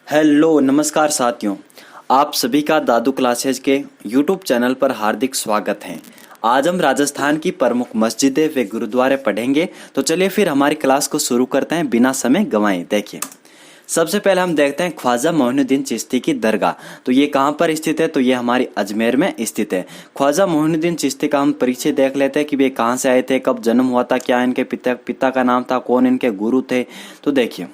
Hello नमस्कार साथियों, आप सभी का दादू क्लासेज के यूट्यूब चैनल पर हार्दिक स्वागत है। आज हम राजस्थान की प्रमुख मस्जिदें व गुरुद्वारे पढ़ेंगे। तो चलिए फिर हमारी क्लास को शुरू करते हैं बिना समय गंवाए। देखिए, सबसे पहले हम देखते हैं ख्वाजा मोइनुद्दीन चिश्ती की दरगाह। तो ये कहाँ पर स्थित है? तो ये हमारी अजमेर में स्थित है। ख्वाजा मोइनुद्दीन चिश्ती का हम परिचय देख लेते हैं कि वे कहाँ से आए थे, कब जन्म हुआ था, क्या इनके पिता का नाम था, कौन इनके गुरु थे। तो देखिए,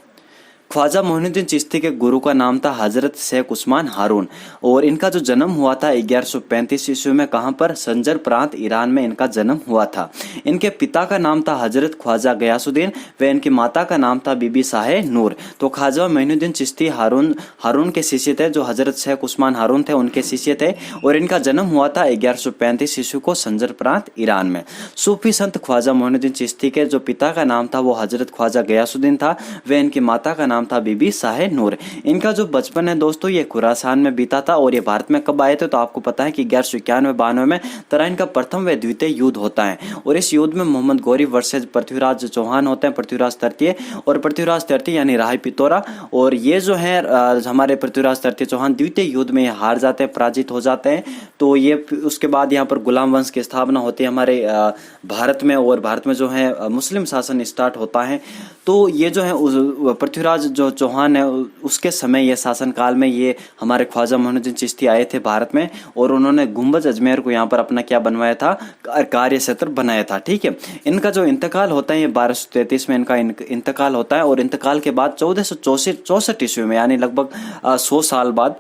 ख्वाजा मोइनुद्दीन चिश्ती के गुरु का नाम था हजरत शेख उस्मान हारून और इनका जो जन्म हुआ था 1135 ईस्वी में। कहाँ पर? संजर प्रांत ईरान में इनका जन्म हुआ था। इनके पिता का नाम था हजरत ख्वाजा गयासुद्दीन व इनकी माता का नाम था बीबी शाहे नूर। तो ख्वाजा मोइनुद्दीन चिश्ती हारून के शिष्य थे, जो हजरत शेख उस्मान हारून थे उनके शिष्य थे और इनका जन्म हुआ था 1135 ईस्वी को संजर प्रांत ईरान में। सूफी संत ख्वाजा मोइनुद्दीन चिश्ती के जो पिता का नाम था वो हजरत ख्वाजा गयासुद्दीन था व इनकी माता का नाम था बीबी शाहे नूर। इनका जो बचपन है दोस्तों ये खुरासान में बीता था और ये भारत में कब आए थे? तो आपको पता है कि 1191-92 में तराइन का प्रथम व द्वितीय युद्ध होता है और इस युद्ध में मोहम्मद गौरी वर्सेज पृथ्वीराज चौहान होते हैं, पृथ्वीराज तृतीय। और पृथ्वीराज तृतीय यानी राय पितौरा, और ये जो है हमारे पृथ्वीराज तृतीय चौहान द्वितीय युद्ध में हार जाते हैं, पराजित हो जाते हैं। तो ये उसके बाद यहाँ पर गुलाम वंश की स्थापना होती है हमारे भारत में और भारत में जो है मुस्लिम शासन स्टार्ट होता है। तो ये जो है पृथ्वीराज जो चौहान है उसके समय ये शासन काल में ये हमारे ख्वाजा मोइनुद्दीन चिश्ती आए थे भारत में और उन्होंने गुम्बज अजमेर को यहाँ पर अपना क्या बनवाया था? कार्य क्षेत्र बनाया था। ठीक है, इनका जो इंतकाल होता है ये 1233 में इनका इंतकाल होता है और इंतकाल के बाद 1464 ईस्वी में यानी लगभग 100 साल बाद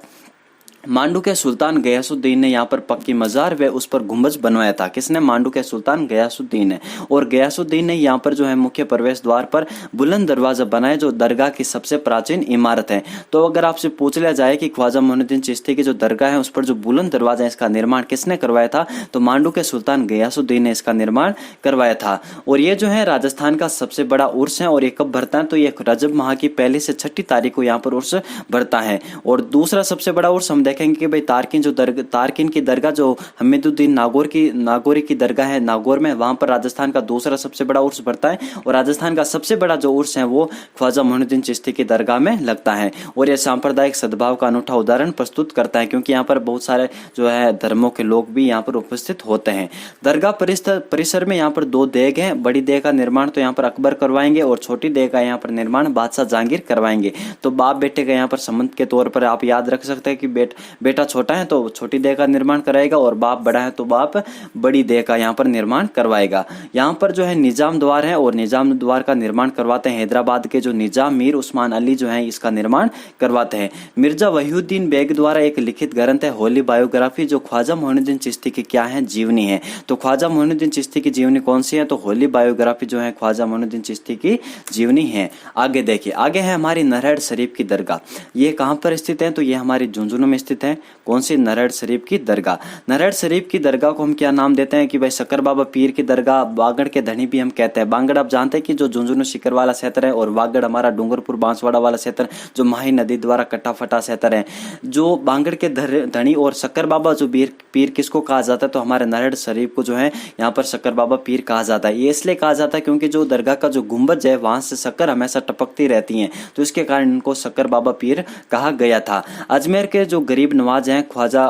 मांडू के सुल्तान गयासुद्दीन ने यहाँ पर पक्की मजार व उस पर गुंबज बनवाया था। किसने? मांडू के सुल्तान गयासुद्दीन ने। और गयासुद्दीन ने यहाँ पर जो है मुख्य प्रवेश द्वार पर बुलंद दरवाजा बनाया जो दरगाह की सबसे प्राचीन इमारत है। तो अगर आपसे पूछ लिया जाए कि ख्वाजा मोइनुद्दीन चिश्ती की जो दरगाह है उस पर जो बुलंद दरवाजा है इसका निर्माण किसने करवाया था? तो मांडू के सुल्तान गयासुद्दीन ने इसका निर्माण करवाया था। और ये जो है राजस्थान का सबसे बड़ा उर्स है और ये कब भरता है? तो ये रजब माह की 1 से 6 तारीख को यहाँ पर उर्स भरता है। और दूसरा सबसे बड़ा उर्स हम देखेंगे कि भाई तारकिन की दरगाह जो हमीदुद्दीन नागौरी की दरगाह है नागौर में, वहां पर राजस्थान का दूसरा सबसे बड़ा उर्स भरता है और राजस्थान का सबसे बड़ा जो उर्स है वो ख्वाजा मोइनुद्दीन चिश्ती की दरगाह में लगता है। और यह सांप्रदायिक सद्भाव का अनूठा उदाहरण प्रस्तुत करता है क्योंकि यहाँ पर बहुत सारे जो है धर्मों के लोग भी यहाँ पर उपस्थित होते हैं। दरगाह परिसर में यहाँ पर 2 देग हैं। बड़ी देग का निर्माण तो यहाँ पर अकबर करवाएंगे और छोटी देग का यहाँ पर निर्माण बादशाह जहांगीर करवाएंगे। तो बाप बेटे का यहाँ पर संबंध के तौर पर आप याद रख सकते हैं कि बेटा छोटा है तो छोटी देह का निर्माण कराएगा और बाप बड़ा है तो बाप बड़ी देह का यहाँ पर निर्माण करवाएगा। यहाँ पर जो है निजाम द्वार है और निजाम द्वार का निर्माण करवाते हैं हैदराबाद के जो निजाम मीर उस्मान अली जो है इसका निर्माण करवाते हैं। मिर्जा वहीउद्दीन बेग द्वारा एक लिखित ग्रंथ है होली बायोग्राफी जो ख्वाजा मोइनुद्दीन चिश्ती की क्या है? जीवनी है। तो ख्वाजा मोइनुद्दीन चिश्ती की जीवनी कौन सी है? तो होली बायोग्राफी जो है ख्वाजा मोइनुद्दीन चिश्ती की जीवनी है। आगे देखिए, आगे है हमारी नरहड़ शरीफ की दरगाह। ये कहाँ पर स्थित है? तो ये हमारी झुंझुनू में स्थित है। कौन सी? नरहड़ शरीफ की दरगाह। नरहड़ शरीफ की दरगाह को हम क्या नाम देते हैं कि भाई शक्कर बाबा पीर की दरगाह, बागड़ के धनी भी हम कहते हैं। बागड़ आप जानते हैं कि जो झुंझुनू शिकर वाला क्षेत्र है और वागड़ हमारा डूंगरपुर बांसवाड़ा वाला क्षेत्र जो माही नदी द्वारा कटा फटा क्षेत्र है। जो बागड़ के धनी और शक्कर बाबा जो पीर किसको कहा जाता है? तो हमारे नरहड़ शरीफ को जो है यहाँ पर शक्कर बाबा पीर कहा जाता है। ये इसलिए कहा जाता है क्योंकि जो दरगाह का जो गुंबज है वहां से शक्कर हमेशा टपकती रहती है तो इसके कारण इनको शक्कर बाबा पीर कहा गया था। अजमेर के जो गरीब नवाज हैं ख्वाजा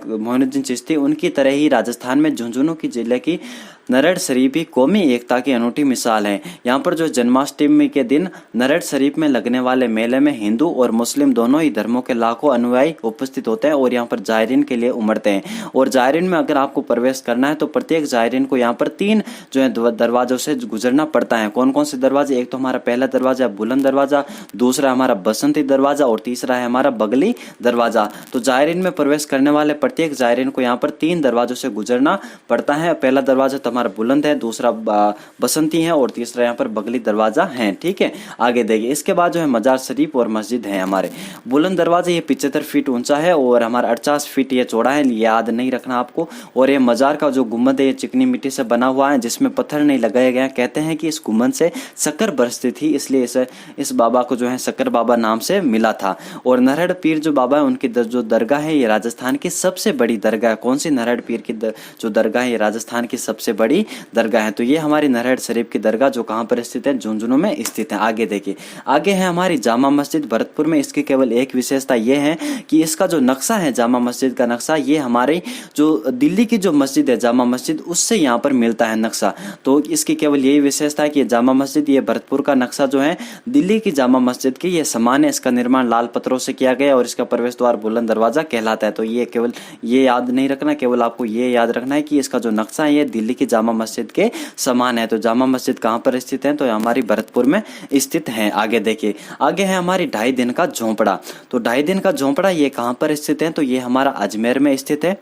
मोइनुद्दीन चिश्ती उनकी तरह ही राजस्थान में झुंझुनू की जिले की नरहड़ शरीफ भी कौमी एकता की अनूठी मिसाल है। यहाँ पर जो जन्माष्टमी के दिन नरहड़ शरीफ में लगने वाले मेले में हिंदू और मुस्लिम दोनों ही धर्मों के लाखों अनुयायी उपस्थित होते हैं और यहाँ पर जायरीन के लिए उमड़ते हैं। और जायरीन में अगर आपको प्रवेश करना है तो प्रत्येक जायरीन को यहाँ पर 3 जो है दरवाजों से गुजरना पड़ता है। कौन कौन से दरवाजे? एक तो हमारा पहला दरवाजा बुलंद दरवाजा, दूसरा हमारा बसंती दरवाजा और तीसरा है हमारा बगली दरवाजा। तो जायरीन में प्रवेश करने वाले प्रत्येक जायरीन को यहाँ पर 3 दरवाजों से गुजरना पड़ता है। पहला दरवाजा हमारा बुलंद है, दूसरा बसंती है और तीसरा यहाँ पर बगली दरवाजा है। ठीक है, आगे देखिए, इसके बाद जो है मजार शरीफ और मस्जिद है। हमारे बुलंद दरवाजा ये 75 फीट ऊंचा है और हमारा 48 फीट ये चौड़ा है, याद नहीं रखना आपको। और ये मजार का जो गुम्बद है ये चिकनी मिट्टी से बना हुआ है जिसमें पत्थर नहीं लगाया गया। कहते हैं कि इस गुम्बद से शक्कर बरसती थी इसलिए इस बाबा को जो है शक्कर बाबा नाम से मिला था। और नरहड़ पीर जो बाबा है उनकी जो दरगाह है ये राजस्थान की सबसे बड़ी दरगाह है। कौन सी? नरहड़ पीर की जो दरगाह है ये राजस्थान की सबसे बड़ी बड़ी दरगाह है। तो ये हमारी नरहट शरीफ की दरगाह जो कहाँ पर स्थित है, झुंझुनू में स्थित है। आगे देखिए, आगे है हमारी जामा मस्जिद भरतपुर में। इसकी केवल एक विशेषता ये है कि इसका जो नक्शा है जामा मस्जिद का नक्शा, ये हमारे जो दिल्ली की जो मस्जिद है जामा मस्जिद उससे यहाँ पर मिलता है नक्शा। तो इसकी केवल यही विशेषता है कि जामा मस्जिद, ये भरतपुर का नक्शा जो है दिल्ली की जामा मस्जिद की ये समान है। इसका निर्माण लाल पत्थरों से किया गया और इसका प्रवेश द्वार बुलंद दरवाजा कहलाता है। तो ये केवल ये याद नहीं रखना, केवल आपको ये याद रखना है कि इसका जो नक्शा है ये दिल्ली की जामा मस्जिद के समान है। तो जामा मस्जिद कहाँ पर स्थित है, तो हमारी भरतपुर में स्थित है। आगे देखिए, आगे है हमारी 2.5 दिन का झोंपड़ा। तो 2.5 दिन का झोंपड़ा ये कहाँ पर स्थित है, तो ये हमारा अजमेर में स्थित है।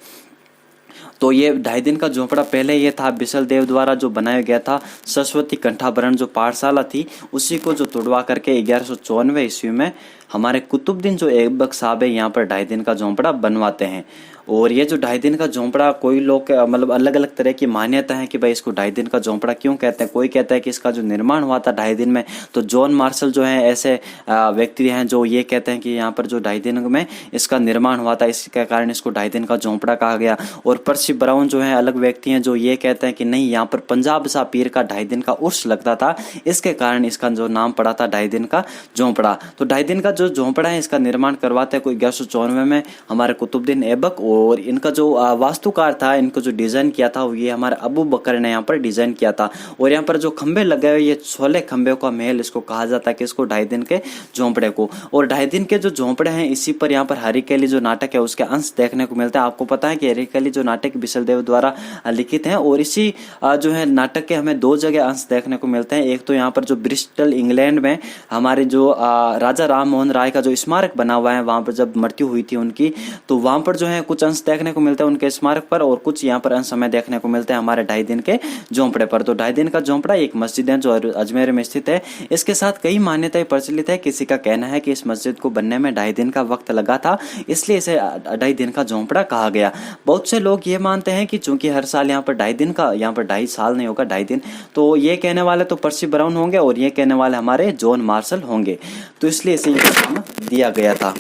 तो ये 2.5 दिन का झोंपड़ा पहले ये था बिसल देव द्वारा जो बनाया गया था, सरस्वती कंठाभरण जो पाठशाला थी उसी को जो तोड़वा करके 1194 ईस्वी में हमारे कुतुबुद्दीन जो ऐबक साहब है यहाँ पर 2.5 दिन का झोंपड़ा बनवाते हैं। और ये जो 2.5 दिन का झोंपड़ा, कोई लोग मतलब अलग अलग तरह की मान्यता है कि भाई इसको 2.5 दिन का झोंपड़ा क्यों कहते हैं। कोई कहता है कि इसका जो निर्माण हुआ था 2.5 दिन में। तो जॉन मार्शल जो है ऐसे व्यक्ति हैं जो ये कहते हैं कि यहाँ पर जो 2.5 दिन में इसका निर्माण हुआ था, इसके कारण इसको 2.5 दिन का झोंपड़ा कहा गया। और पर्सी ब्राउन जो है अलग व्यक्ति हैं जो ये कहते हैं कि नहीं, यहाँ पर पंजाब सा पीर का 2.5 दिन का उर्स लगता था, इसके कारण इसका जो नाम पड़ा था 2.5 दिन का झोंपड़ा। तो 2.5 दिन का जो झोंपड़ा है इसका निर्माण करवाते हैं कोई 1194 में हमारे कुतुबुद्दीन ऐबक। और इनका जो वास्तुकार था, इनको जो डिजाइन किया था ये हमारे अबू बकर ने यहाँ पर डिजाइन किया था। और यहाँ पर जो खंबे लगे हुए ये 16 खंबे का महल इसको कहा जाता है कि इसको 2.5 दिन के झोंपड़े को। और 2.5 दिन के जो झोंपड़े हैं इसी पर यहाँ पर हरिकेली जो नाटक है उसके अंश देखने को मिलते हैं। आपको पता है कि हरिकेली जो नाटक बिसल देव द्वारा लिखित है और इसी जो है नाटक के हमें 2 जगह अंश देखने को मिलते हैं। एक तो यहाँ पर जो ब्रिस्टल इंग्लैंड में हमारे जो राजा राम मोहन राय का जो स्मारक बना हुआ है, वहां पर जब मृत्यु हुई थी उनकी, तो वहां पर जो है कुछ अंश देखने को मिलता है उनके स्मारक पर और कुछ यहाँ पर अंश हमें देखने को मिलते हैं हमारे 2.5 दिन के झोंपड़े पर। तो 2.5 दिन का झोंपड़ा एक मस्जिद है जो अजमेर में स्थित है। इसके साथ कई मान्यताएं प्रचलित है। किसी का कहना है कि इस मस्जिद को बनने में 2.5 दिन का वक्त लगा था, इसलिए इसे 2.5 दिन का झोंपड़ा कहा गया। बहुत से लोग ये मानते हैं कि चूंकि हर साल यहाँ पर 2.5 दिन का, यहाँ पर 2.5 साल नहीं होगा 2.5 दिन, तो ये कहने वाले तो पर्सी ब्राउन होंगे और ये कहने वाले हमारे जॉन मार्शल होंगे, तो इसलिए इसे नाम दिया गया था।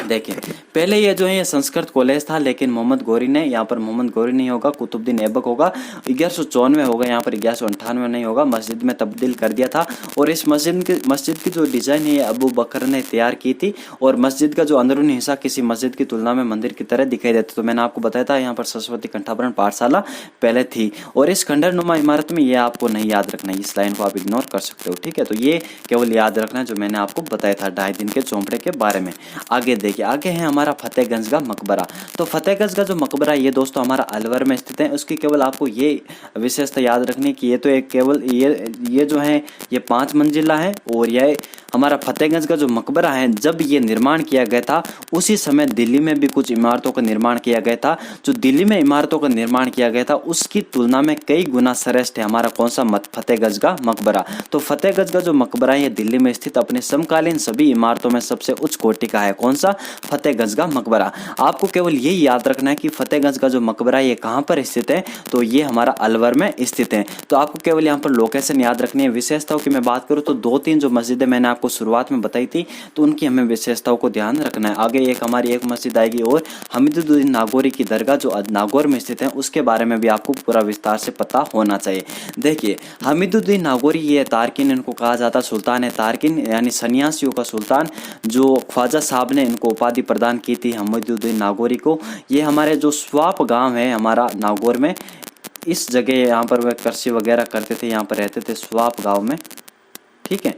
देखिए, पहले ये जो है ये संस्कृत कॉलेज था, लेकिन मोहम्मद गौरी ने, यहाँ पर मोहम्मद गौरी नहीं होगा, कुतुबुद्दीन ऐबक होगा, 1194 होगा, यहाँ पर 1198 नहीं होगा, मस्जिद में तब्दील कर दिया था। और इस मस्जिद की जो डिजाइन है ये अबू बकर ने तैयार की थी। और मस्जिद का जो अंदरूनी हिस्सा किसी मस्जिद की तुलना में मंदिर की तरह दिखाई देता। तो मैंने आपको बताया था यहाँ पर सरस्वती कंठाभरण पाठशाला पहले थी। और इस खंडरनुमा इमारत में ये आपको नहीं याद रखना, इस लाइन को आप इग्नोर कर सकते हो, ठीक है। तो ये केवल याद रखना जो मैंने आपको बताया था 2.5 दिन के झोंपड़े के बारे में। आगे देखिए, आगे है हमारा फतेहगंज का मकबरा। तो फतेहगंज का जो मकबरा ये दोस्तों हमारा अलवर में स्थित है। उसकी केवल आपको ये विशेषता याद रखनी कि ये तो एक केवल ये जो है ये 5 मंजिला है। और ये हमारा फतेहगंज का जो मकबरा है, जब ये निर्माण किया गया था उसी समय दिल्ली में भी कुछ इमारतों का निर्माण किया गया था। जो दिल्ली में इमारतों का निर्माण किया गया था उसकी तुलना में कई गुना श्रेष्ठ है हमारा कौन सा फतेहगंज का मकबरा। तो फतेहगंज का जो मकबरा है ये दिल्ली में स्थित अपने समकालीन सभी इमारतों में सबसे उच्च कोटि का है। कौन सा? फतेहगंज का मकबरा। आपको केवल यही याद रखना है कि फतेहगंज का जो मकबरा है ये कहाँ पर स्थित है, तो ये हमारा अलवर में स्थित है। तो आपको केवल यहाँ पर लोकेशन याद रखनी है। विशेषताओं की मैं बात करूँ तो 2-3 जो मस्जिदें मैंने आपको शुरुआत में बताई थी तो उनकी हमें विशेषताओं को ध्यान रखना है। आगे हमारी एक मस्जिद आएगी और हमीदुद्दीन नागौरी की दरगाह जो नागौर में स्थित है उसके बारे में भी आपको पूरा विस्तार से पता होना चाहिए। देखिए, हमीदुद्दीन नागौरी ये तारकिन, इनको कहा जाता सुल्तान है तारकिन, यानी सन्यासियों का सुल्तान, जो ख्वाजा साहब ने इनको उपाधि प्रदान की थी हमीदुद्दीन नागौरी को। ये हमारे जो स्वाप गांव है हमारा नागौर में, इस जगह यहाँ पर वह कृषि वगैरह करते थे, यहाँ पर रहते थे स्वाप गांव में, ठीक है।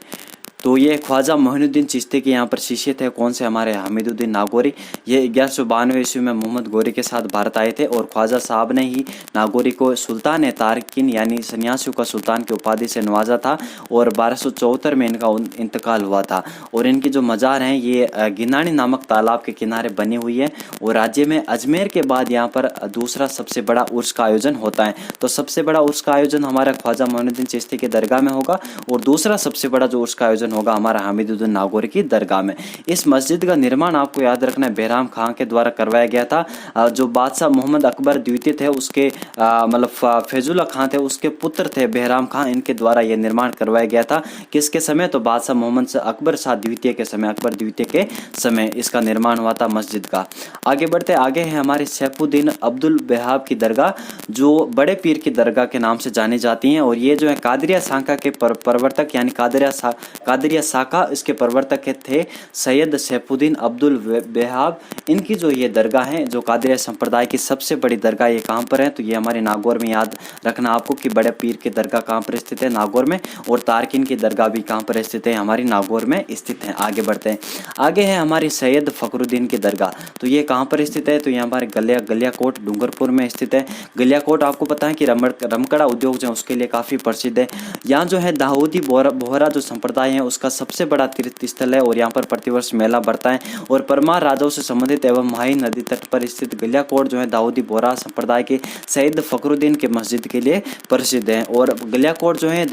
तो ये ख्वाजा मोइनुद्दीन चिश्ती के यहाँ पर शिष्य थे। कौन से? हमारे हमीदुद्दीन नागौरी। ये 1192 ईस्वी में मोहम्मद गौरी के साथ भारत आए थे और ख्वाजा साहब ने ही नागौरी को सुल्तान तारकिन यानी सन्यासियों का सुल्तान की उपाधि से नवाजा था और 1274 में इनका इंतकाल हुआ था। और इनकी जो मजार हैं ये गिनानी नामक तालाब के किनारे बनी हुई है। और राज्य में अजमेर के बाद यहाँ पर दूसरा सबसे बड़ा उर्स का आयोजन होता है। तो सबसे बड़ा उर्स का आयोजन हमारा ख्वाजा मोइनुद्दीन चिश्ती के दरगाह में होगा और दूसरा सबसे बड़ा जो उर्स का आयोजन विसर्जन होगा हमारा हमीदुद्दीन नागौरी की दरगाह में। इस मस्जिद का निर्माण आपको याद रखना है बैराम खां के द्वारा करवाया गया था। जो बादशाह मोहम्मद अकबर द्वितीय थे उसके मतलब फैजुल्ला खां थे उसके पुत्र थे बैराम खां, इनके द्वारा यह निर्माण करवाया गया था। किसके समय? तो बादशाह मोहम्मद अकबर शाह द्वितीय के समय, अकबर द्वितीय के समय इसका निर्माण हुआ था मस्जिद का। आगे बढ़ते आगे है हमारे सैफुद्दीन अब्दुल वहाब की दरगाह, जो बड़े पीर की दरगाह के नाम से जानी जाती हैं। और ये जो है कादरिया शाखा के प्रवर्तक यानी कादरिया शाखा इसके प्रवर्तक थे सैयद सैफुद्दीन अब्दुल वहाब। इनकी जो ये दरगाह है, जो कादरिया संप्रदाय की सबसे बड़ी दरगाह, ये कहाँ पर है? तो ये हमारे नागौर में। याद रखना आपको कि बड़े पीर की दरगाह कहाँ पर स्थित है? नागौर में। और तारकिन की दरगाह भी कहाँ पर स्थित है? हमारी नागौर में स्थित है। आगे बढ़ते हैं, आगे है हमारी सैयद फखरुद्दीन की दरगाह। तो ये कहाँ पर स्थित है? तो ये हमारे गलियाकोट डूंगरपुर में स्थित है। गलियाकोट आपको पता है कि रमकड़ा उद्योग जो है उसके लिए काफ़ी प्रसिद्ध है। यहाँ जो है दाऊदी बोहरा जो संप्रदाय है उसका सबसे बड़ा तीर्थ स्थल है और यहाँ पर प्रतिवर्ष मेला बढ़ता है। और परमार राजाओं से संबंधित एवं माही नदी तट पर स्थित गलियाकोट जो है दाऊदी बोहरा संप्रदाय के सैयद फखरुद्दीन के मस्जिद के लिए प्रसिद्ध है। और गलियाकोट जो है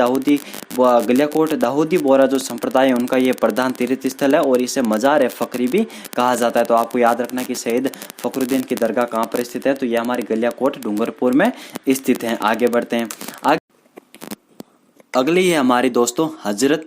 गलियाकोट दाऊदी बोहरा जो संप्रदाय है उनका ये प्रधान तीर्थ स्थल है और इसे मजार फखरी भी कहा जाता है। तो आपको याद रखना कि सैयद फखरुद्दीन की दरगाह कहाँ पर स्थित है? तो ये हमारे गलियाकोट डूंगरपुर में स्थित है। आगे बढ़ते हैं, अगली है हमारी दोस्तों हजरत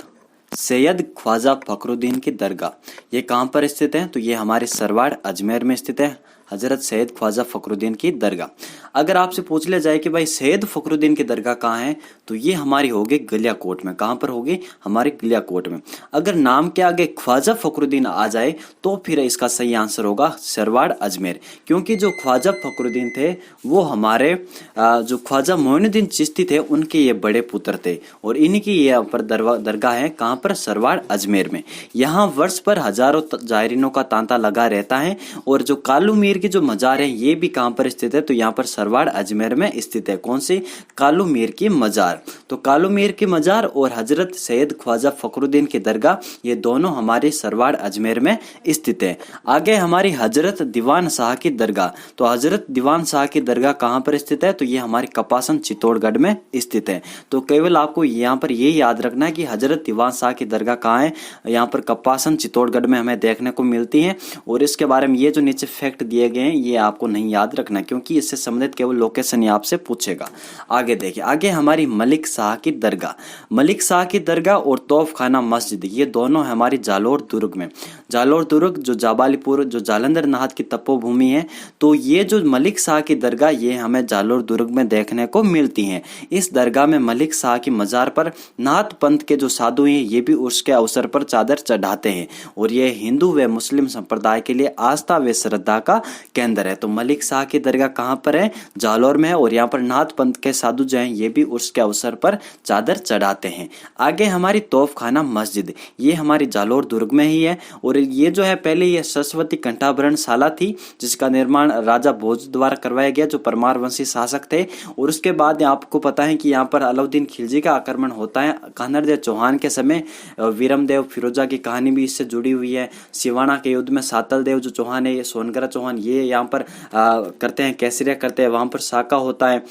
सैयद ख्वाजा फखरुद्दीन की दरगाह। ये कहाँ पर स्थित है? तो ये हमारे सरवाड़ अजमेर में स्थित है। हजरत सैयद ख्वाजा फखरुद्दीन की दरगाह। अगर आपसे पूछ लिया जाए कि भाई सैयद फखरुद्दीन की दरगाह कहाँ है, तो ये हमारी होगी गलियाकोट में। कहाँ पर होगी? हमारे गलियाकोट में। अगर नाम के आगे ख्वाजा फखरुद्दीन आ जाए तो फिर इसका सही आंसर होगा सरवाड़ अजमेर, क्योंकि जो ख्वाजा फखरुद्दीन थे वो हमारे जो ख्वाजा मोइनुद्दीन चिश्ती थे उनके ये बड़े पुत्र थे और इन्हीं की ये पर दरगाह है। कहाँ पर? सरवाड़ अजमेर में। यहाँ वर्ष पर हजारों जायरीनों का तांता लगा रहता है। और जो कालू मीर की जो मजार है ये भी कहां पर स्थित है? तो यहाँ पर सरवाड़ अजमेर में स्थित है। कौन सी? कालू मीर की मजार। तो कालू मीर की मजार और हजरत सैयद ख्वाजा फखरुद्दीन की दरगाह ये दोनों हमारे सरवाड़ अजमेर में स्थित है। आगे हमारी हजरत दीवान शाह की दरगाह। तो हजरत दीवान शाह की दरगाह कहाँ पर स्थित है? तो ये हमारे कपासन चित्तौड़गढ़ में स्थित है। तो केवल आपको यहाँ पर ये याद रखना है कि हजरत दीवान शाह की दरगाह कहाँ है? यहाँ पर कपासन चित्तौड़गढ़ में हमें देखने को मिलती है। और इसके बारे में ये जो नीचे फैक्ट दिए गए हैं ये आपको नहीं याद रखना, क्योंकि इससे संबंधित केवल लोकेशन ही आपसे पूछेगा। आगे देखिए, आगे हमारी मलिक शाह की दरगाह। मलिक शाह की दरगाह और तोफखाना मस्जिद ये दोनों हमारी जालोर दुर्ग में। जालोर दुर्ग जो जाबालीपुर जो जालंधर नाथ की तपोभूमि है, तो ये जो मलिक शाह की दरगाह ये हमें जालोर दुर्ग में देखने को मिलती है। इस दरगाह में मलिक शाह की मजार पर नाथ पंथ के जो साधु हैं ये भी उसके अवसर पर चादर चढ़ाते हैं और ये हिंदू व मुस्लिम संप्रदाय के लिए आस्था व श्रद्धा का केंद्र है। तो मलिक शाह की दरगाह कहाँ पर है? जालौर में है। और यहाँ पर नाथ पंथ के साधु जो हैं ये भी उसके अवसर पर चादर चढ़ाते हैं। आगे हमारी तोफखाना मस्जिद ये हमारी जालौर दुर्ग में ही है। और ये जो है पहले ये सरस्वती कंठाभरण शाला थी जिसका निर्माण राजा भोज द्वारा करवाया गया जो परमार वंशी शासक थे। और उसके बाद आपको पता है कि यहाँ पर अलाउद्दीन खिलजी का आक्रमण होता है कान्हड़देव चौहान के समय। वीरमदेव फिरोजा की कहानी भी इससे जुड़ी हुई है। सिवाना के युद्ध में सातल देव जो चौहान है, ये सोनगरा चौहान ये यहाँ पर करते हैं, कैसरिया करते हैं, वहां पर साका होता है।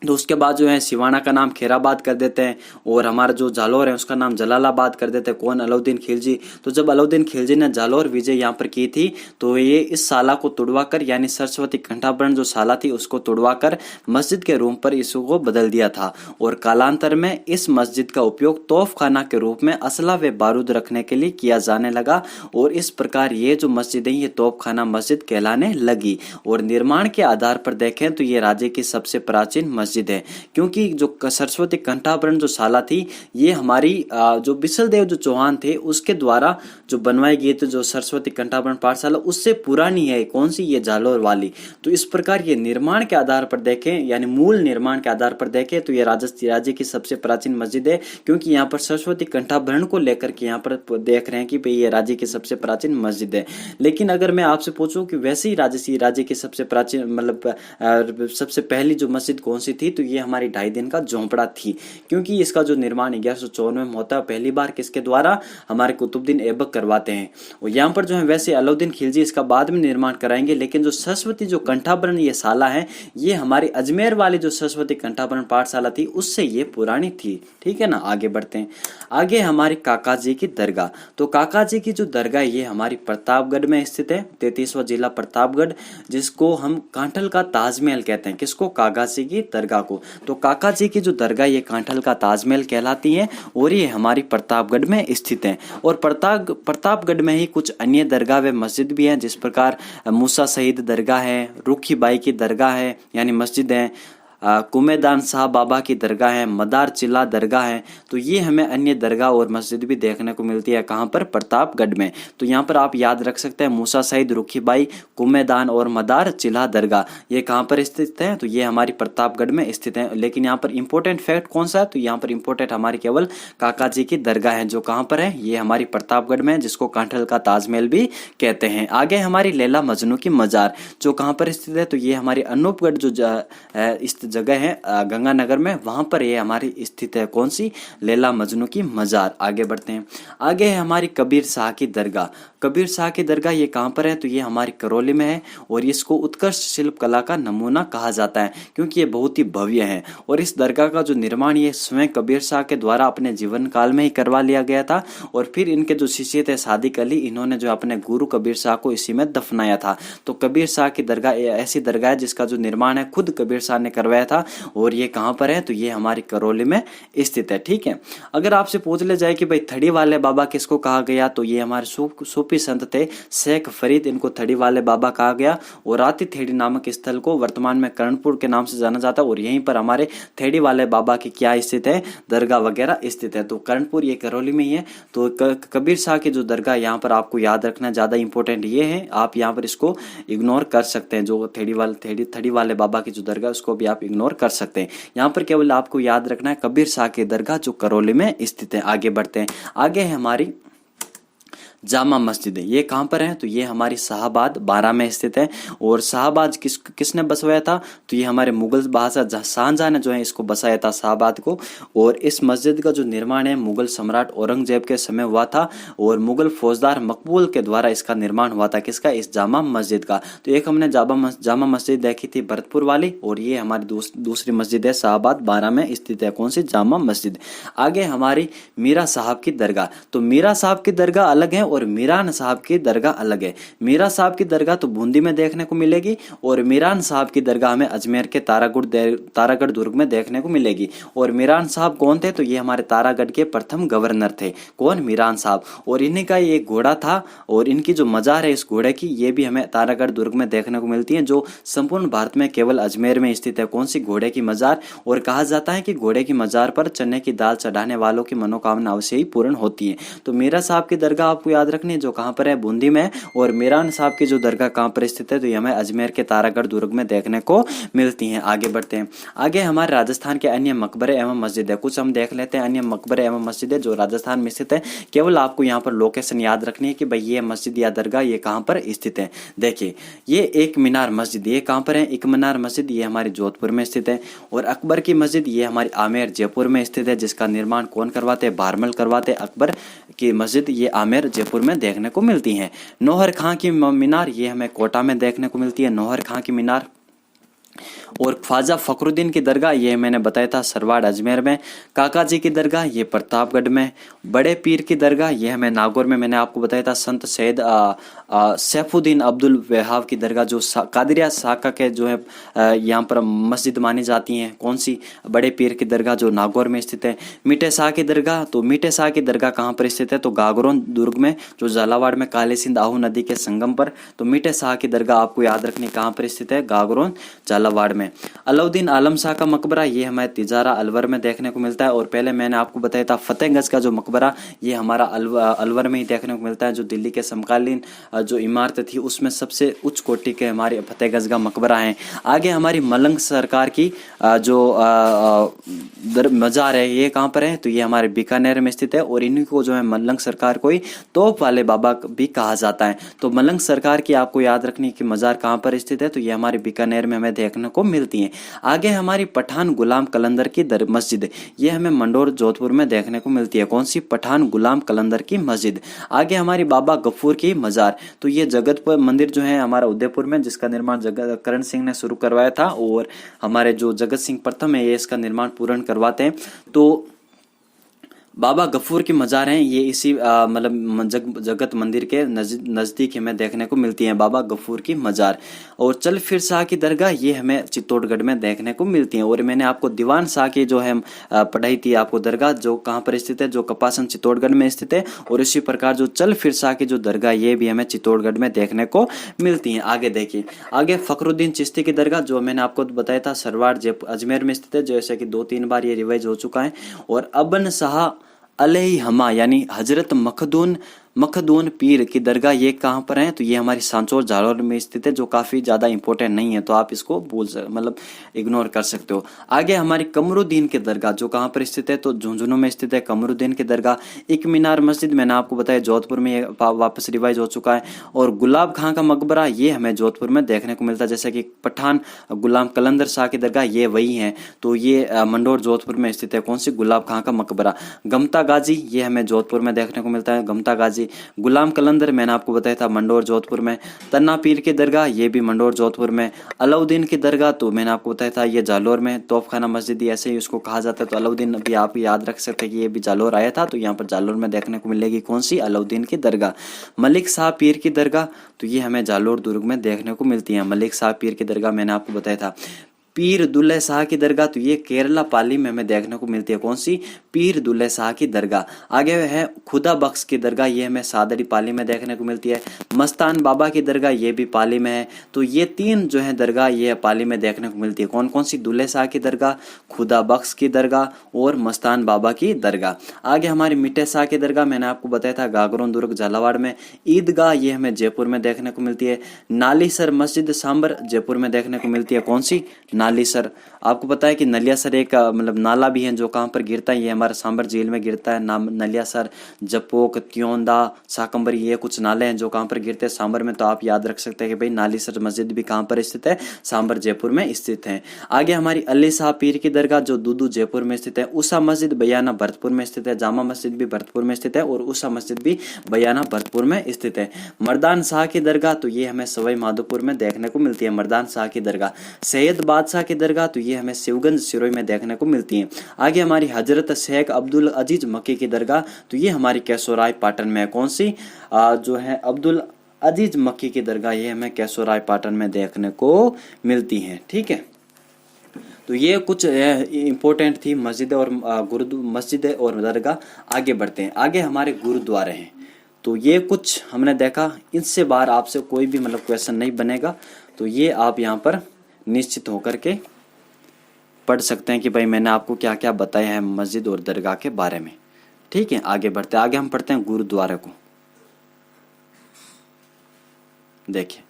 तो उसके बाद जो है सिवाना का नाम खेराबाद कर देते हैं और हमारा जो जालौर है उसका नाम जलालाबाद कर देते हैं। कौन? अलाउद्दीन खिलजी। तो जब अलाउद्दीन खिलजी ने जालौर विजय यहाँ पर की थी तो ये इस शाला को तुड़वाकर यानी सरस्वती कंठाभरण जो शाला थी उसको तुड़वाकर मस्जिद के रूप पर इसको बदल दिया था। और कालांतर में इस मस्जिद का उपयोग तोफखाना के रूप में असला व बारूद रखने के लिए किया जाने लगा और इस प्रकार ये जो मस्जिद है ये तोफखाना मस्जिद कहलाने लगी। और निर्माण के आधार पर देखें तो ये राज्य की सबसे प्राचीन मस्जिद है, क्योंकि जो सरस्वती कंठाभरण जो शाला थी ये हमारी जो बिसल देव जो चौहान थे उसके द्वारा जो बनवाई गई थी जो सरस्वती कंठाभरण पाठशाला उससे पुरानी है। कौन सी? ये जालौर वाली। तो इस प्रकार ये निर्माण के आधार पर देखें यानी मूल निर्माण के आधार पर देखें तो ये राज्य की सबसे प्राचीन मस्जिद है, क्योंकि यहाँ पर सरस्वती कंठाभरण को लेकर के यहाँ पर देख रहे हैं कि भाई ये राज्य की सबसे प्राचीन मस्जिद है। लेकिन अगर मैं आपसे पूछूं कि वैसे ही राज्य की सबसे प्राचीन मतलब सबसे पहली जो मस्जिद कौन सी थी तो ये हमारी 2.5 दिन का झोंपड़ा थी, क्योंकि इसका जो निर्माण 1154 में होता है, पहली बार किसके द्वारा, हमारे कुतुबुद्दीन ऐबक करवाते हैं। और यहाँ पर जो है वैसे अलाउद्दीन खिलजी इसका बाद में निर्माण कराएंगे, लेकिन जो सरस्वती जो कंठाभरण ये शाला है, ये हमारी अजमेर वाली जो सरस्वती कंठाभरण पाठशाला थी उससे ये पुरानी थी। ठीक है ना, आगे बढ़ते हैं। आगे हमारी काका जी की दरगाह। तो काका जी की जो दरगाह ये हमारी प्रतापगढ़ में स्थित है, 33वां जिला प्रतापगढ़, जिसको हम कांठल का ताजमहल कहते हैं। किसको? काका जी की दरगाह को। तो काका जी की जो दरगाह ये कांठल का ताजमहल कहलाती है और ये हमारी प्रतापगढ़ में स्थित है। और प्रतापगढ़ में ही कुछ अन्य दरगाह व मस्जिद भी हैं, जिस प्रकार मूसा शहीद दरगाह है, रुखी बाई की दरगाह है यानी मस्जिद है, कुमेदान साहब बाबा की दरगाह है, मदार चिल्ला दरगाह है। तो ये हमें अन्य दरगाह और मस्जिद भी देखने को मिलती है। कहाँ पर? प्रतापगढ़ में। तो यहाँ पर आप याद रख सकते हैं मूसा शहीद, रुखीबाई, कुमेदान और मदार चिल्ला दरगाह, ये कहाँ पर स्थित है? तो ये हमारी प्रतापगढ़ में स्थित है। लेकिन यहाँ पर इंपॉर्टेंट फैक्ट कौन सा है? तो यहाँ पर इंपॉर्टेंट हमारी केवल काका जी की दरगाह है, जो कहाँ पर है? ये हमारी प्रतापगढ़ में, जिसको कांठल का ताजमहल भी कहते हैं। आगे हमारी लैला मजनू की मजार, जो कहाँ पर स्थित है? तो ये हमारी अनूपगढ़ जो जगह है गंगानगर में, वहां पर ये हमारी स्थित है। कौन सी? लैला मजनू की मजार। आगे बढ़ते हैं। आगे है हमारी कबीर शाह की दरगाह। कबीर शाह की दरगाह ये कहाँ पर है? तो ये हमारी करौली में है और इसको उत्कृष्ट शिल्प कला का नमूना कहा जाता है, क्योंकि ये बहुत ही भव्य है। और इस दरगाह का जो निर्माण ये स्वयं कबीर शाह के द्वारा अपने जीवन काल में ही करवा लिया गया था। और फिर इनके जो शिष्य थे सादिक अली, इन्होंने जो अपने गुरु कबीर शाह को इसी में दफनाया था। तो कबीर शाह की दरगाह ऐसी दरगाह है जिसका जो निर्माण है खुद कबीर शाह ने करवाया था। और ये कहाँ पर है? तो ये हमारी करौली में स्थित है। ठीक है। अगर आपसे पूछ ले जाए कि भाई थड़ी वाले बाबा किसको कहा गया, तो ये हमारे सूफी संत थे शेख फरीद, इनको थड़ी वाले बाबा कहा गया। और राती थेड़ी नामक स्थल को वर्तमान में कर्णपुर के नाम से जाना जाता है। और यहीं पर हमारे थेड़ी वाले बाबा की क्या स्थित है? दरगाह वगैरह स्थित है। तो कर्णपुर ये करौली में ही है। तो कबीर शाह की जो दरगाह यहाँ पर आपको याद रखना ज्यादा इंपॉर्टेंट ये है, आप यहाँ पर इसको इग्नोर कर सकते हैं। जो थड़ी वाले बाबा की जो दरगाह उसको भी आप इग्नोर कर सकते हैं। यहाँ पर केवल आपको याद रखना है कबीर शाह की दरगाह जो करौली में स्थित है। आगे बढ़ते हैं। आगे है हमारी जामा मस्जिद है। ये कहाँ पर है? तो ये हमारी शाहबाद 12 में स्थित है। और शाहबाद किसने बसवाया था? तो ये हमारे मुगल बादशाह शाहजहां ने जो है इसको बसाया था शाहबाद को। और इस मस्जिद का जो निर्माण है मुगल सम्राट औरंगजेब के समय हुआ था और मुगल फौजदार मकबूल के द्वारा इसका निर्माण हुआ था। किसका? इस जामा मस्जिद का। तो एक हमने जामा मस्जिद देखी थी भरतपुर वाली, और ये हमारी दूसरी मस्जिद है शाहबाद 12 में स्थित है। कौन सी? जामा मस्जिद। आगे हमारी मीरा साहब की दरगाह। तो मीरा साहब की दरगाह अलग है और मीरान साहब की दरगाह अलग है। मीरा साहब की दरगाह तो बूंदी में देखने को मिलेगी और मीरान साहब की दरगाह हमें अजमेर के तारागढ़ दुर्ग में देखने को मिलेगी। और मीरान साहब कौन थे? तो ये हमारे तारागढ़ के प्रथम गवर्नर थे। कौन? मीरान साहब। और इन्हीं का एक घोड़ा था और इनकी जो मजार है इस घोड़े की, ये भी हमें तारागढ़ दुर्ग में देखने को मिलती है, जो संपूर्ण भारत में केवल अजमेर में स्थित है। कौन सी? घोड़े की मजार। और कहा जाता है कि घोड़े की मजार पर चने की दाल चढ़ाने वालों की मनोकामना अवश्य ही पूर्ण होती है। तो मीरा साहब की दरगाह आपको याद रखनी है, जो कहाँ पर है? बूंदी में। और मीरान साहब की जो दरगाह कहाँ पर स्थित है? तो ये हमें अजमेर के तारागढ़ दुर्ग में देखने को मिलती हैं। आगे बढ़ते हैं। आगे हमारे राजस्थान के अन्य मकबरे एवं मस्जिद है। कुछ हम देख लेते हैं अन्य मकबरे एवं मस्जिद है जो राजस्थान में स्थित है। केवल आपको यहाँ पर लोकेशन याद रखनी है कि भाई ये मस्जिद या दरगाह ये कहाँ पर स्थित है। देखिए ये एक मीनार मस्जिद, ये कहाँ पर है? एक मीनार मस्जिद ये हमारी जोधपुर में स्थित है। और अकबर की मस्जिद ये हमारी आमेर जयपुर में स्थित है, जिसका निर्माण कौन करवाते हैं? भारमल करवाते। अकबर की मस्जिद ये आमेर जयपुर में देखने को मिलती है। नौहर खां की मीनार ये हमें कोटा में देखने को मिलती है, नौहर खां की मीनार। और ख्वाजा फखरुद्दीन की दरगाह ये मैंने बताया था सरवाड़ अजमेर में। काका जी की दरगाह ये प्रतापगढ़ में। बड़े पीर की दरगाह ये हमें नागौर में, मैंने आपको बताया था संत सैयद सैफुद्दीन अब्दुल वहाब की दरगाह जो कादरिया शाखा के जो है यहाँ पर मस्जिद मानी जाती हैं। कौन सी? बड़े पीर की दरगाह जो नागौर में स्थित है। मीठे शाह की दरगाह, तो मीठे शाह की दरगाह कहाँ पर स्थित है? तो गागरोन दुर्ग में, जो झालावाड़ में काली सिंध आहू नदी के संगम पर। तो मीठे शाह की दरगाह आपको याद रखनी कहाँ पर स्थित है? गागरोन झालावाड़ में। अलाउद्दीन आलम शाह का मकबरा ये हमें तिजारा अलवर में देखने को मिलता है। और पहले मैंने आपको बताया था फतेहगंज का जो मकबरा ये हमारा अलवर में ही देखने को मिलता है, जो दिल्ली के समकालीन जो इमारत थी उसमें सबसे उच्च कोटि के हमारे फतेहगंज का मकबरा है। आगे हमारी मलंग सरकार की जो मजार है ये कहाँ पर है? तो ये हमारे बीकानेर में स्थित है। और इन्हीं को जो है मलंग सरकार को ही तोप वाले बाबा भी कहा जाता है। तो मलंग सरकार की आपको याद रखनी कि मजार कहाँ पर स्थित है? तो ये हमारे बीकानेर में हमें देखने को मिलती हैं। आगे हमारी पठान गुलाम कलंदर की मस्जिद, ये हमें मंडोर जोधपुर में देखने को मिलती है। कौन सी? पठान गुलाम कलंदर की मस्जिद। आगे हमारी बाबा गफूर की मजार, तो ये जगतपुर मंदिर जो है हमारा उदयपुर में, जिसका निर्माण करण सिंह ने शुरू करवाया था और हमारे जो जगत सिंह प्रथम है ये इसका निर्माण पूर्ण करवाते हैं। तो बाबा गफूर की मजार हैं, ये इसी मतलब जगत मंदिर के नजदीक हमें देखने को मिलती है बाबा गफूर की मजार। और चल फिर शाह की दरगाह, ये हमें चित्तौड़गढ़ में देखने को मिलती है। और मैंने आपको दीवान शाह की जो है पढ़ाई थी आपको दरगाह, जो कहाँ पर स्थित है, जो कपासन चित्तौड़गढ़ में स्थित है। और इसी प्रकार जो चल फिर शाह की जो दरगाह, ये भी हमें चित्तौड़गढ़ में देखने को मिलती है। आगे देखिए, आगे फखरुद्दीन चिश्ती की दरगाह, जो मैंने आपको बताया था सरवाड़ अजमेर में स्थित है, जैसे कि 2-3 बार ये रिवाइज हो चुका है। और अबन शाह अलैहिमा यानी हजरत मखदून पीर की दरगाह, ये कहाँ पर है? तो ये हमारी सांचौर जालौर में स्थित है, जो काफी ज्यादा इंपॉर्टेंट नहीं है, तो आप इसको इग्नोर कर सकते हो। आगे हमारी कमरुद्दीन की दरगाह, जो कहाँ पर स्थित है? तो झुंझुनू में स्थित है कमरुद्दीन की दरगाह। एक मीनार मस्जिद, मैंने आपको बताया जोधपुर में ये वापस रिवाइज हो चुका है। और गुलाब खां का मकबरा, ये हमें जोधपुर में देखने को मिलता है, जैसे कि पठान गुलाम कलंदर शाह की दरगाह, ये वही है। तो ये मंडोर जोधपुर में स्थित है। कौन सी? गुलाब खां का मकबरा। गमता गाजी, ये हमें जोधपुर में देखने को मिलता है, गमता गाजी। गुलाम कलंदर मैंने आपको बताया था मंडोर जोधपुर में। तन्ना पीर की दरगाह, ये भी मंडोर जोधपुर में। अलाउद्दीन की दरगाह, तो मैंने आपको बताया था ये जालौर में। तोपखाना मस्जिद, ऐसे ही उसको कहा जाता है। तो अलाउद्दीन भी आप याद रख सकते हैं कि ये भी जालौर आया था, तो यहाँ पर जालौर में देखने को मिलेगी। कौन सी? अलाउद्दीन की दरगाह। मलिक शाह पीर की दरगाह, तो ये हमें जालौर दुर्ग में देखने को मिलती है। मलिक शाह पीर की दरगाह मैंने आपको बताया था। पीर दुल्ले शाह की दरगाह, तो ये केरला पाली में हमें देखने को मिलती है। कौन सी? पीर दुल्ले शाह की दरगाह। आगे है खुदा बख्श की दरगाह, ये हमें सादरी पाली में देखने को मिलती है। मस्तान बाबा की दरगाह, ये भी पाली में है। तो ये 3 जो है दरगाह, ये पाली में देखने को मिलती है। कौन कौन सी? दुल्ले शाह की दरगाह, खुदा बख्श की दरगाह और मस्तान बाबा की दरगाह। आगे हमारी मिठे शाह की दरगाह, मैंने आपको बताया था गागरों दुर्ग झालावाड़ में। ईदगाह, ये हमें जयपुर में देखने को मिलती है। नालीसर मस्जिद सांबर, जयपुर में देखने को मिलती है। कौन सी? नालीसर। आपको पता है कि नलियासर एक नाला भी है, जो कहाँ पर गिरता है? ये हमारे सांबर झील में गिरता है। नाम नलियासर, जपोक, त्योंदा, साकंबरी, ये कुछ नाले हैं जो कहाँ पर गिरते हैं? सांबर में। तो आप याद रख सकते हैं कि भाई नालीसर मस्जिद भी कहाँ पर स्थित है? सांबर जयपुर में स्थित है। आगे हमारी अली शाह पीर की दरगाह, जो दूदू जयपुर में स्थित है। उषा मस्जिद बयाना भरतपुर में स्थित है। जामा मस्जिद भी भरतपुर में स्थित है और उषा मस्जिद भी बयाना भरतपुर में स्थित है। मर्दान शाह की दरगाह, तो ये हमें सवाई माधोपुर में देखने को मिलती है। मर्दान शाह की दरगाह। सैयद बादशाह की दरगाह, तो ये हमें शिवगंज सिरोही में देखने को मिलती है। आगे हमारी हजरत शेख अब्दुल अजीज मक्की की दरगाह, तो ये हमारी केसोराय पाटन में है। कौन सी? जो है अब्दुल अजीज मक्की की दरगाह, ये हमें केसोराय पाटन में देखने को मिलती है। ठीक है, तो ये कुछ इंपॉर्टेंट थी मस्जिद और मस्जिद और दरगाह। आगे बढ़ते हैं। आगे हमारे गुरुद्वारे हैं, तो ये कुछ हमने देखा। इससे बाहर आपसे कोई भी क्वेश्चन नहीं बनेगा, तो ये आप यहाँ पर निश्चित होकर के पढ़ सकते हैं कि भाई मैंने आपको क्या क्या बताया है मस्जिद और दरगाह के बारे में। ठीक है, आगे बढ़ते हैं। आगे हम पढ़ते हैं गुरुद्वारे को। देखिए,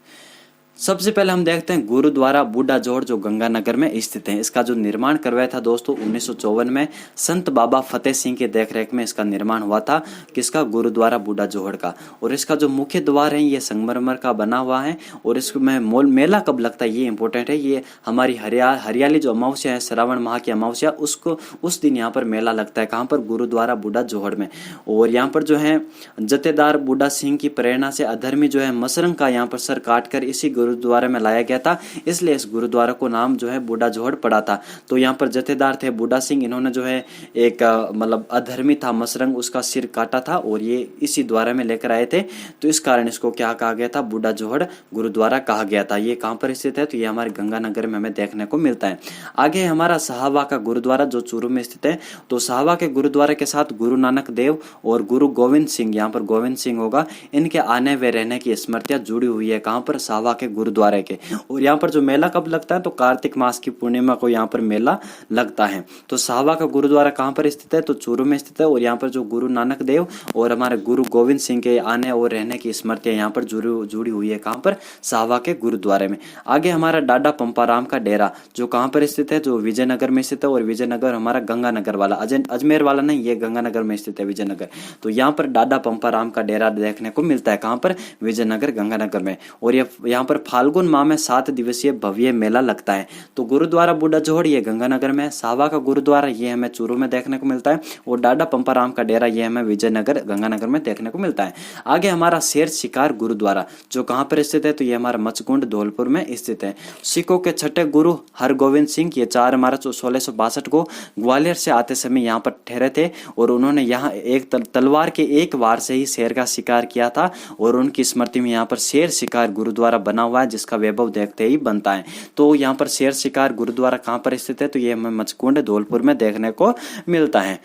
सबसे पहले हम देखते हैं गुरुद्वारा बूढ़ा जोड़, जो गंगानगर में स्थित है। इसका जो निर्माण करवाया था दोस्तों 1954 में संत बाबा फतेह सिंह के देखरेख में इसका निर्माण हुआ था। किसका? गुरुद्वारा बूढ़ा जोड़ का। और इसका जो मुख्य द्वार है ये संगमरमर का बना हुआ है। और इसमें मेला कब लगता है ये इंपॉर्टेंट है। ये हमारी हरियाली जो अमावस्या है, श्रावण माह की अमावस्या, उस दिन यहाँ पर मेला लगता है। कहाँ पर? गुरुद्वारा बूढ़ा जोड़ में। और यहाँ पर जो है जथेदार बूढ़ा सिंह की प्रेरणा से अधर्मी जो है मसरंग का यहाँ पर सर काटकर इसी गुरुद्वारे में लाया गया था, इसलिए इस गुरुद्वारा को नाम जो है बूढ़ा जोहड़ पड़ा था। तो यहाँ पर जथेदार थे बूढ़ा सिंह, इन्होंने जो है एक अधर्मी था मसरंग, उसका सिर काटा था और ये इसी द्वारा में लेकर आए थे। तो इस कारण इसको क्या कहा गया था? बूढ़ा जोहड़ गुरुद्वारा कहा गया था। ये कहाँ पर स्थित है? तो ये हमारे गंगानगर में हमें देखने को मिलता है। आगे हमारा साहबा का गुरुद्वारा, जो चूरू में स्थित है। तो साहबा के गुरुद्वारे के साथ गुरु नानक देव और गुरु गोविंद सिंह, यहाँ पर गोविंद सिंह होगा, इनके आने व रहने की स्मृतियां जुड़ी हुई है। कहाँ पर? साहबा के गुरुद्वारे के। और यहाँ पर जो मेला कब लगता है? तो कार्तिक मास की पूर्णिमा को यहाँ पर मेला लगता है। तो साहबा का गुरुद्वारा कहाँ पर स्थित है? तो चूरू में स्थित है। और यहाँ पर जो गुरु नानक देव और हमारे गुरु गोविंद सिंह के आने और रहने की स्मृतियां यहाँ पर जुड़ी हुई है। कहाँ पर? साहबा के गुरुद्वारे में। आगे हमारा डाडा पंपाराम का डेरा, जो कहाँ पर स्थित है? जो विजयनगर में स्थित है। और विजयनगर हमारा गंगानगर वाला, अजमेर वाला नहीं, ये गंगानगर में स्थित है विजयनगर। तो यहाँ पर डाडा पंपाराम का डेरा देखने को मिलता है। कहाँ पर? विजयनगर गंगानगर में। और ये यहाँ पर फाल्गुन माह में 7 दिवसीय भव्य मेला लगता है। तो गुरुद्वारा बूढ़ा जोहड़ ये गंगानगर में, साहवा का गुरुद्वारा ये हमें चूरू में देखने को मिलता है, और डाडा पंपाराम का डेरा ये हमें विजयनगर गंगानगर में देखने को मिलता है। आगे हमारा शेर शिकार गुरुद्वारा जो कहाँ पर स्थित है, तो ये हमारा मचकुंड धौलपुर में स्थित है। सिखों के छठे गुरु हरगोविंद सिंह ये 4 मार्च 1662 को ग्वालियर से आते समय यहाँ पर ठहरे थे, और उन्होंने यहाँ एक तलवार के एक वार से ही शेर का शिकार किया था, और उनकी स्मृति में यहाँ पर शेर शिकार गुरुद्वारा बना हुआ है, जिसका वैभव देखते ही बनता है। तो यहाँ पर शेर शिकार गुरुद्वारा कहाँ पर स्थित है, तो ये हमें मचकुंड धौलपुर में देखने को मिलता है।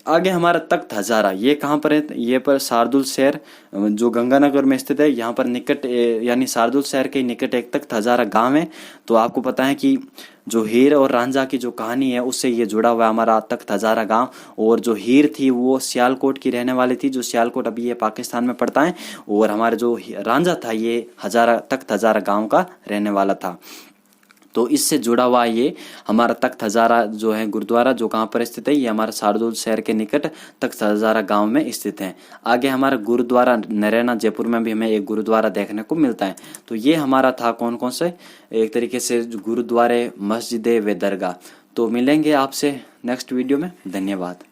आगे हमारा तख्त हजारा ये कहाँ पर है, ये पर शार्दुल शहर जो गंगानगर में स्थित है, यहाँ पर निकट यानी शार्दुल शहर के निकट एक तख्त हजारा गांव है। तो आपको पता है कि जो हीर और रांझा की जो कहानी है उससे ये जुड़ा हुआ है हमारा तख्त हजारा गांव। और जो हीर थी वो सियालकोट की रहने वाली थी, जो सियालकोट अभी ये पाकिस्तान में पड़ता है, और हमारे जो रांझा था ये तख्त हजारा गांव का रहने वाला था। तो इससे जुड़ा हुआ ये हमारा तख्त हजारा जो है गुरुद्वारा जो कहाँ पर स्थित है, ये हमारा शार्दुल शहर के निकट तख्त हजारा गांव में स्थित है। आगे हमारा गुरुद्वारा नरैना जयपुर में भी हमें एक गुरुद्वारा देखने को मिलता है। तो ये हमारा था कौन कौन से एक तरीके से गुरुद्वारे, मस्जिदें व दरगाह। तो मिलेंगे आपसे नेक्स्ट वीडियो में। धन्यवाद।